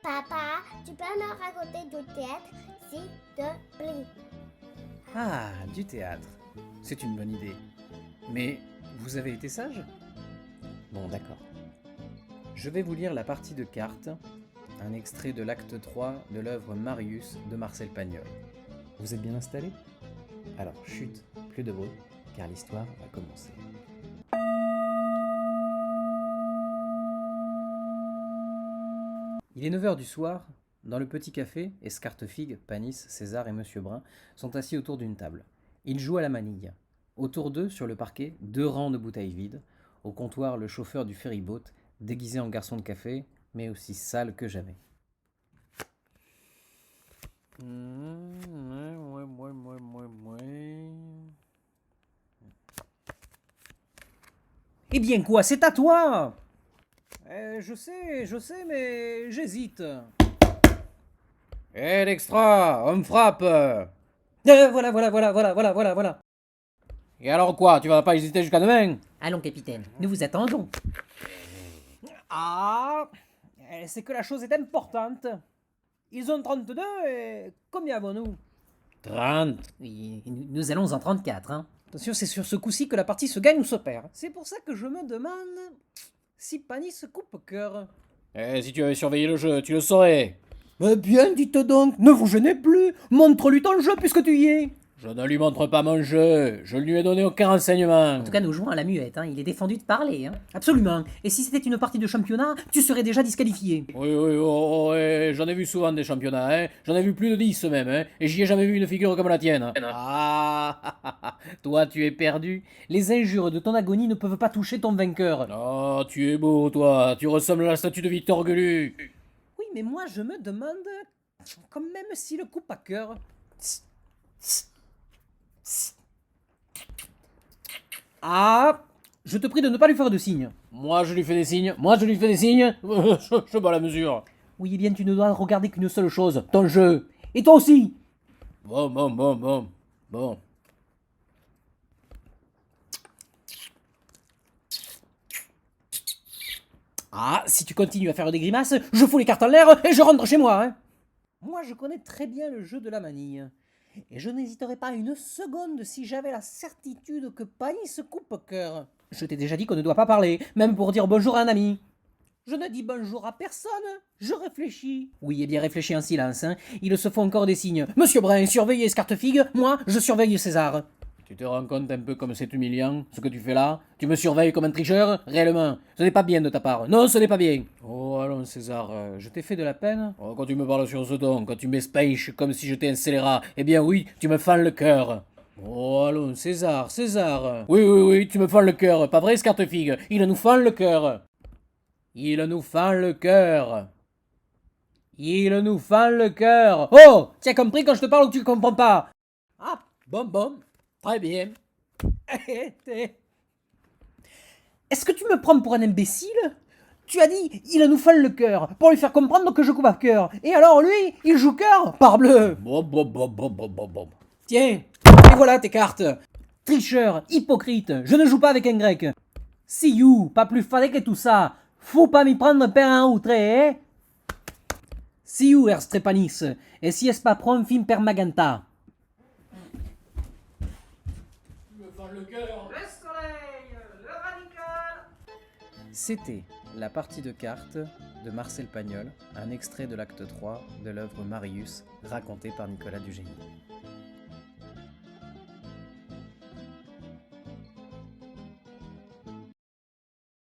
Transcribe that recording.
Papa, tu peux me raconter du théâtre, s'il te plaît? Ah, du théâtre. C'est une bonne idée. Mais vous avez été sage? Bon, d'accord. Je vais vous lire la partie de cartes, un extrait de l'acte 3 de l'œuvre Marius de Marcel Pagnol. Vous êtes bien installés? Alors, chut, plus de bruit, car l'histoire va commencer. Il est 9h du soir. Dans le petit café, Escartefigue, Panis, César et Monsieur Brun sont assis autour d'une table. Ils jouent à la manille. Autour d'eux, sur le parquet, 2 rangs de bouteilles vides. Au comptoir, le chauffeur du ferryboat, déguisé en garçon de café, mais aussi sale que jamais. Eh bien quoi, c'est à toi! Je sais, mais j'hésite. Eh l'extra, on me frappe! Voilà. Et alors quoi, tu vas pas hésiter jusqu'à demain? Allons, capitaine, nous vous attendons. Ah, c'est que la chose est importante. Ils ont 32 et combien avons-nous? 30. Oui, nous allons en 34, hein. Attention, c'est sur ce coup-ci que la partie se gagne ou se perd. C'est pour ça que je me demande si Panis se coupe cœur. Eh, si tu avais surveillé le jeu, tu le saurais. Eh bien, dites donc, ne vous gênez plus. Montre-lui ton jeu puisque tu y es. Je ne lui montre pas mon jeu. Je ne lui ai donné aucun renseignement. En tout cas, nous jouons à la muette, hein. Il est défendu de parler, hein. Absolument. Et si c'était une partie de championnat, tu serais déjà disqualifié. Oui, j'en ai vu souvent des championnats, hein. J'en ai vu plus de 10 même, hein. Et j'y ai jamais vu une figure comme la tienne. Ah, toi tu es perdu. Les injures de ton agonie ne peuvent pas toucher ton vainqueur. Oh, tu es beau, toi. Tu ressembles à la statue de Victor Gelu. Oui, mais moi je me demande quand même si le coup à cœur. Ah, je te prie de ne pas lui faire de signes. Moi je lui fais des signes, je bats la mesure. Oui, eh bien tu ne dois regarder qu'une seule chose, ton jeu. Et toi aussi. Bon. Ah, si tu continues à faire des grimaces, je fous les cartes en l'air et je rentre chez moi, hein. Moi je connais très bien le jeu de la manille. Et je n'hésiterais pas une seconde si j'avais la certitude que Panis se coupe cœur. Je t'ai déjà dit qu'on ne doit pas parler, même pour dire bonjour à un ami. Je ne dis bonjour à personne, je réfléchis. Oui, eh bien réfléchis en silence, hein. Il se faut encore des signes. Monsieur Brun, surveillez Escartefigue, moi, je surveille César. Tu te rends compte un peu comme c'est humiliant, ce que tu fais là? Tu me surveilles comme un tricheur? Réellement, ce n'est pas bien de ta part. Non, ce n'est pas bien. Oh, allons César, je t'ai fait de la peine? Oh, quand tu me parles sur ce ton, quand tu m'espèches comme si j'étais un scélérat, eh bien oui, tu me fends le cœur. Oh, allons César. Oui, tu me fends le cœur, pas vrai, Escartefigue? Il nous fend le cœur. Il nous fend le cœur. Oh, tu as compris quand je te parle ou tu comprends pas? Ah, bon. Très bien. Est-ce que tu me prends pour un imbécile? Tu as dit, il nous fend le cœur, pour lui faire comprendre que je coupe à cœur. Et alors lui, il joue cœur? Parbleu. Bon. Tiens, et voilà tes cartes. Tricheur, hypocrite, je ne joue pas avec un grec. See you, pas plus fadé que tout ça. Faut pas m'y prendre per un outré, hein? See you, Erstrepanis, et si es pas prom fin per magenta. Tu me fends le cœur. Le soleil, le radical. C'était la partie de cartes de Marcel Pagnol, un extrait de l'acte 3 de l'œuvre Marius, raconté par Nicolas Dugénie.